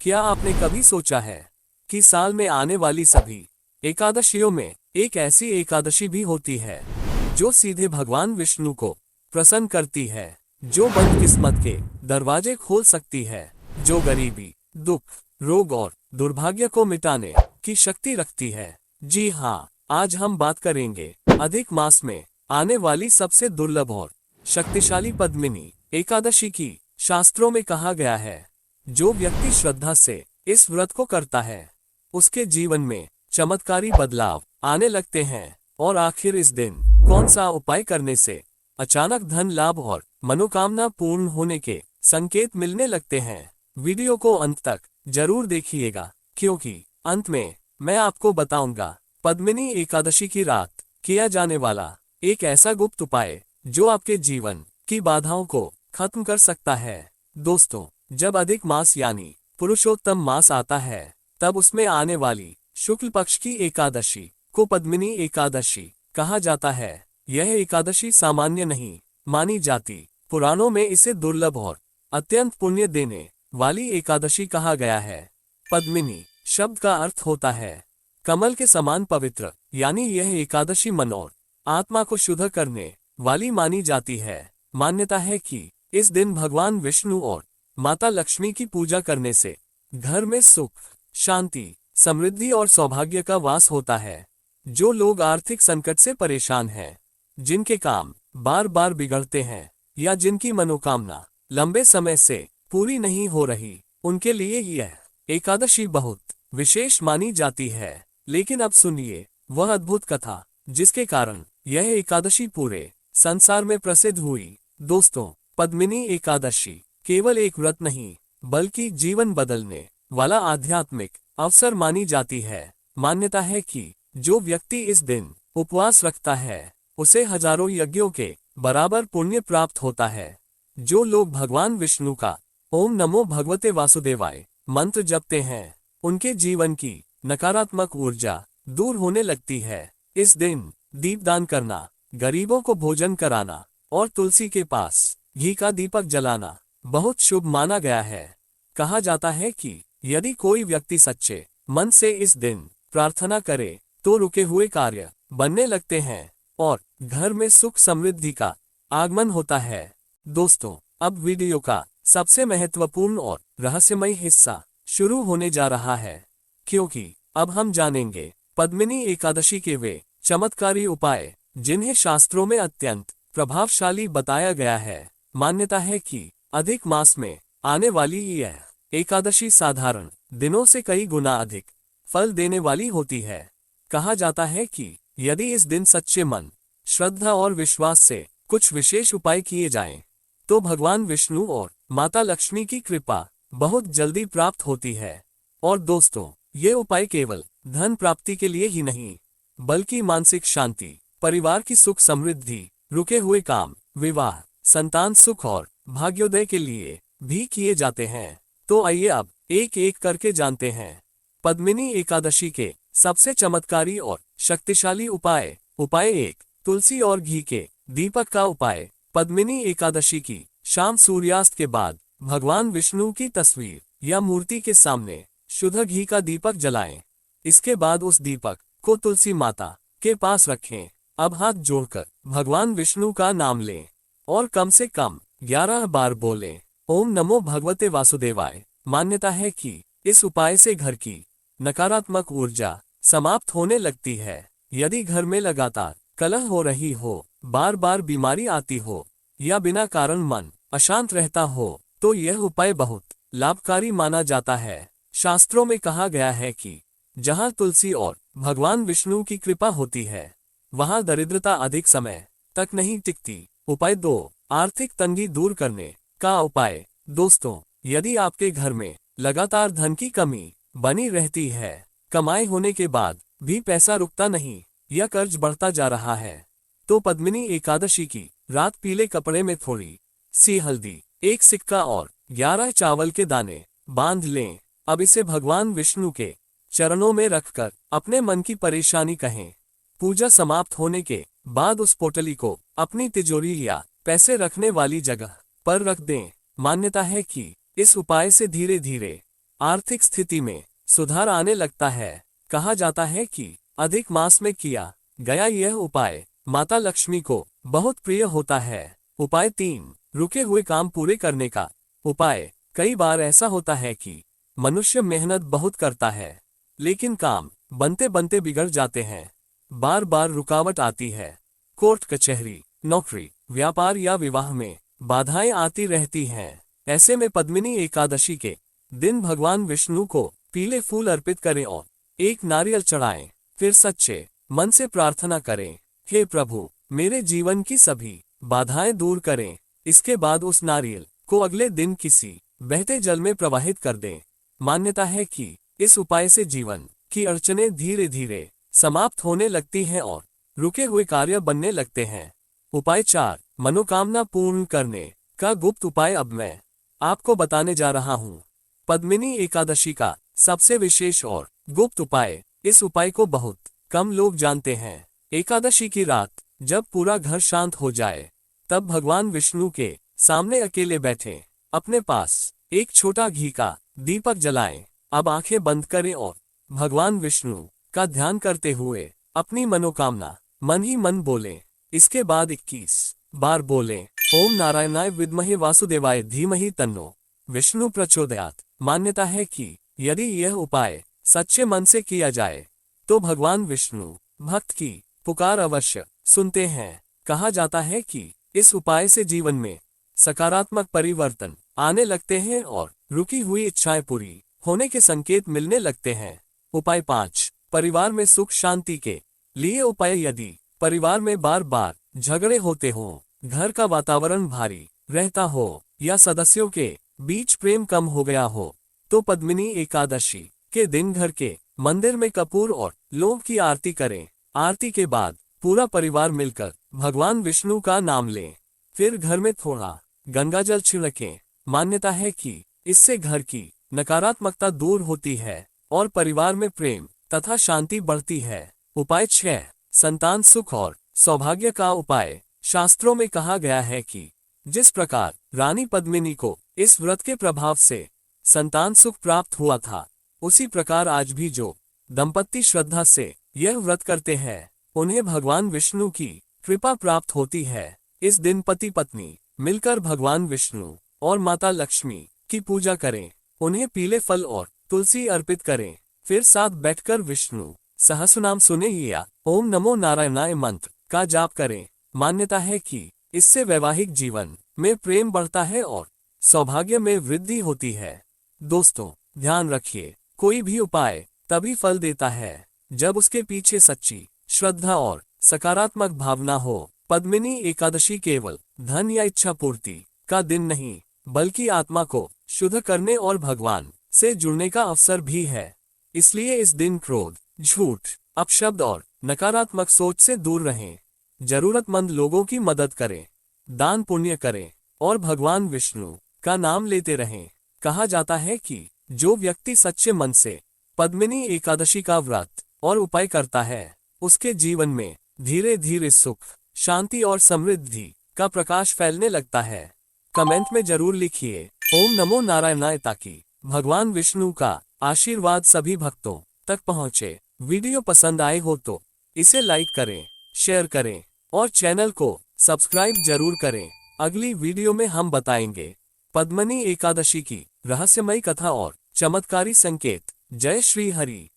क्या आपने कभी सोचा है कि साल में आने वाली सभी एकादशियों में एक ऐसी एकादशी भी होती है जो सीधे भगवान विष्णु को प्रसन्न करती है, जो बंद किस्मत के दरवाजे खोल सकती है, जो गरीबी, दुख, रोग और दुर्भाग्य को मिटाने की शक्ति रखती है। जी हाँ, आज हम बात करेंगे अधिक मास में आने वाली सबसे दुर्लभ और शक्तिशाली पद्मिनी एकादशी की। शास्त्रों में कहा गया है, जो व्यक्ति श्रद्धा से इस व्रत को करता है उसके जीवन में चमत्कारी बदलाव आने लगते हैं। और आखिर इस दिन कौन सा उपाय करने से अचानक धन लाभ और मनोकामना पूर्ण होने के संकेत मिलने लगते हैं। वीडियो को अंत तक जरूर देखिएगा, क्योंकि अंत में मैं आपको बताऊंगा पद्मिनी एकादशी की रात किया जाने वाला एक ऐसा गुप्त उपाय जो आपके जीवन की बाधाओं को खत्म कर सकता है। दोस्तों, जब अधिक मास यानी पुरुषोत्तम मास आता है, तब उसमें आने वाली शुक्ल पक्ष की एकादशी को पद्मिनी एकादशी कहा जाता है। यह एकादशी सामान्य नहीं मानी जाती। पुराणों में इसे दुर्लभ और अत्यंत पुण्य देने वाली एकादशी कहा गया है। पद्मिनी शब्द का अर्थ होता है कमल के समान पवित्र, यानी यह एकादशी मन और आत्मा को शुद्ध करने वाली मानी जाती है। मान्यता है कि इस दिन भगवान विष्णु और माता लक्ष्मी की पूजा करने से घर में सुख, शांति, समृद्धि और सौभाग्य का वास होता है। जो लोग आर्थिक संकट से परेशान हैं, जिनके काम बार बार बिगड़ते हैं या जिनकी मनोकामना लंबे समय से पूरी नहीं हो रही, उनके लिए यह एकादशी बहुत विशेष मानी जाती है। लेकिन अब सुनिए वह अद्भुत कथा जिसके कारण यह एकादशी पूरे संसार में प्रसिद्ध हुई। दोस्तों, पद्मिनी एकादशी केवल एक व्रत नहीं, बल्कि जीवन बदलने वाला आध्यात्मिक अवसर मानी जाती है। मान्यता है कि जो व्यक्ति इस दिन उपवास रखता है, उसे हजारों यज्ञों के बराबर पुण्य प्राप्त होता है। जो लोग भगवान विष्णु का ओम नमो भगवते वासुदेवाय मंत्र जपते हैं, उनके जीवन की नकारात्मक ऊर्जा दूर होने लगती है। इस दिन दीपदान करना, गरीबों को भोजन कराना और तुलसी के पास घी का दीपक जलाना बहुत शुभ माना गया है। कहा जाता है कि यदि कोई व्यक्ति सच्चे मन से इस दिन प्रार्थना करे, तो रुके हुए कार्य बनने लगते हैं और घर में सुख समृद्धि का आगमन होता है। दोस्तों, अब वीडियो का सबसे महत्वपूर्ण और रहस्यमय हिस्सा शुरू होने जा रहा है, क्योंकि अब हम जानेंगे पद्मिनी एकादशी के वे चमत्कारी उपाय जिन्हें शास्त्रों में अत्यंत प्रभावशाली बताया गया है। मान्यता है कि अधिक मास में आने वाली यह एकादशी साधारण दिनों से कई गुना अधिक फल देने वाली होती है। कहा जाता है कि यदि इस दिन सच्चे मन, श्रद्धा और विश्वास से कुछ विशेष उपाय किए जाएं, तो भगवान विष्णु और माता लक्ष्मी की कृपा बहुत जल्दी प्राप्त होती है। और दोस्तों, ये उपाय केवल धन प्राप्ति के लिए ही नहीं, बल्कि मानसिक शांति, परिवार की सुख समृद्धि, रुके हुए काम, विवाह, संतान सुख और भाग्योदय के लिए भी किए जाते हैं। तो आइए अब एक एक करके जानते हैं पद्मिनी एकादशी के सबसे चमत्कारी और शक्तिशाली उपाय। उपाय 1, तुलसी और घी के दीपक का उपाय। पद्मिनी एकादशी की शाम सूर्यास्त के बाद भगवान विष्णु की तस्वीर या मूर्ति के सामने शुद्ध घी का दीपक जलाएं। इसके बाद उस दीपक को तुलसी माता के पास रखें। अब हाथ जोड़कर भगवान विष्णु का नाम लें और कम से कम 11 बार बोलें, ओम नमो भगवते वासुदेवाय। मान्यता है कि इस उपाय से घर की नकारात्मक ऊर्जा समाप्त होने लगती है। यदि घर में लगातार कलह हो रही हो, बार बार बीमारी आती हो या बिना कारण मन अशांत रहता हो, तो यह उपाय बहुत लाभकारी माना जाता है। शास्त्रों में कहा गया है कि जहाँ तुलसी और भगवान विष्णु की कृपा होती है, वहाँ दरिद्रता अधिक समय तक नहीं टिकती। उपाय 2, आर्थिक तंगी दूर करने का उपाय। दोस्तों, यदि आपके घर में लगातार धन की कमी बनी रहती है, कमाई होने के बाद भी पैसा रुकता नहीं या कर्ज बढ़ता जा रहा है, तो पद्मिनी एकादशी की रात पीले कपड़े में थोड़ी सी हल्दी, 1 सिक्का और 11 चावल के दाने बांध लें। अब इसे भगवान विष्णु के चरणों में रखकर अपने मन की परेशानी कहें। पूजा समाप्त होने के बाद उस पोटली को अपनी तिजोरी या पैसे रखने वाली जगह पर रख दें। मान्यता है कि इस उपाय से धीरे धीरे आर्थिक स्थिति में सुधार आने लगता है। कहा जाता है कि अधिक मास में किया गया यह उपाय माता लक्ष्मी को बहुत प्रिय होता है। उपाय 3, रुके हुए काम पूरे करने का उपाय। कई बार ऐसा होता है कि मनुष्य मेहनत बहुत करता है, लेकिन काम बनते बनते बिगड़ जाते हैं। बार बार रुकावट आती है। कोर्ट कचहरी, नौकरी, व्यापार या विवाह में बाधाएं आती रहती हैं। ऐसे में पद्मिनी एकादशी के दिन भगवान विष्णु को पीले फूल अर्पित करें और एक नारियल चढ़ाएं। फिर सच्चे मन से प्रार्थना करें, हे प्रभु, मेरे जीवन की सभी बाधाएं दूर करें। इसके बाद उस नारियल को अगले दिन किसी बहते जल में प्रवाहित कर दें। मान्यता है कि इस उपाय से जीवन की अड़चनें धीरे धीरे समाप्त होने लगती हैं और रुके हुए कार्य बनने लगते हैं। उपाय 4, मनोकामना पूर्ण करने का गुप्त उपाय। अब मैं आपको बताने जा रहा हूँ पद्मिनी एकादशी का सबसे विशेष और गुप्त उपाय। इस उपाय को बहुत कम लोग जानते हैं। एकादशी की रात जब पूरा घर शांत हो जाए, तब भगवान विष्णु के सामने अकेले बैठे अपने पास एक छोटा घी का दीपक जलाएं। अब आंखें बंद करें और भगवान विष्णु का ध्यान करते हुए अपनी मनोकामना मन ही मन बोलें। इसके बाद 21 बार बोलें, ओम नारायणाय विद्महे वासुदेवाय धीमहि तन्नो विष्णु प्रचोदयात्। मान्यता है कि यदि यह उपाय सच्चे मन से किया जाए तो भगवान विष्णु भक्त की पुकार अवश्य सुनते हैं। कहा जाता है कि इस उपाय से जीवन में सकारात्मक परिवर्तन आने लगते हैं और रुकी हुई इच्छाएं पूरी होने के संकेत मिलने लगते हैं। उपाय 5, परिवार में सुख शांति के लिए उपाय। यदि परिवार में बार बार झगड़े होते हों, घर का वातावरण भारी रहता हो या सदस्यों के बीच प्रेम कम हो गया हो, तो पद्मिनी एकादशी के दिन घर के मंदिर में कपूर और लौंग की आरती करें। आरती के बाद पूरा परिवार मिलकर भगवान विष्णु का नाम लें। फिर घर में थोड़ा गंगाजल छिड़कें। मान्यता है कि इससे घर की नकारात्मकता दूर होती है और परिवार में प्रेम तथा शांति बढ़ती है। उपाय 6, संतान सुख और सौभाग्य का उपाय। शास्त्रों में कहा गया है कि जिस प्रकार रानी पद्मिनी को इस व्रत के प्रभाव से संतान सुख प्राप्त हुआ था, उसी प्रकार आज भी जो दंपत्ति श्रद्धा से यह व्रत करते हैं, उन्हें भगवान विष्णु की कृपा प्राप्त होती है। इस दिन पति पत्नी मिलकर भगवान विष्णु और माता लक्ष्मी की पूजा करें। उन्हें पीले फल और तुलसी अर्पित करें। फिर साथ बैठकर विष्णु सहस्रनाम सुने या ओम नमो नारायणाय मंत्र का जाप करें। मान्यता है कि इससे वैवाहिक जीवन में प्रेम बढ़ता है और सौभाग्य में वृद्धि होती है। दोस्तों, ध्यान रखिए, कोई भी उपाय तभी फल देता है जब उसके पीछे सच्ची श्रद्धा और सकारात्मक भावना हो। पद्मिनी एकादशी केवल धन या इच्छा पूर्ति का दिन नहीं, बल्कि आत्मा को शुद्ध करने और भगवान से जुड़ने का अवसर भी है। इसलिए इस दिन क्रोध, झूठ, अपशब्द और नकारात्मक सोच से दूर रहें। जरूरतमंद लोगों की मदद करें, दान पुण्य करें और भगवान विष्णु का नाम लेते रहें। कहा जाता है कि जो व्यक्ति सच्चे मन से पद्मिनी एकादशी का व्रत और उपाय करता है, उसके जीवन में धीरे धीरे सुख, शांति और समृद्धि का प्रकाश फैलने लगता है। कमेंट में जरूर लिखिए ओम नमो नारायणाय, ताकि भगवान विष्णु का आशीर्वाद सभी भक्तों तक पहुँचे। वीडियो पसंद आए हो तो इसे लाइक करें, शेयर करें और चैनल को सब्सक्राइब जरूर करें। अगली वीडियो में हम बताएंगे पद्मिनी एकादशी की रहस्यमयी कथा और चमत्कारी संकेत। जय श्री हरि।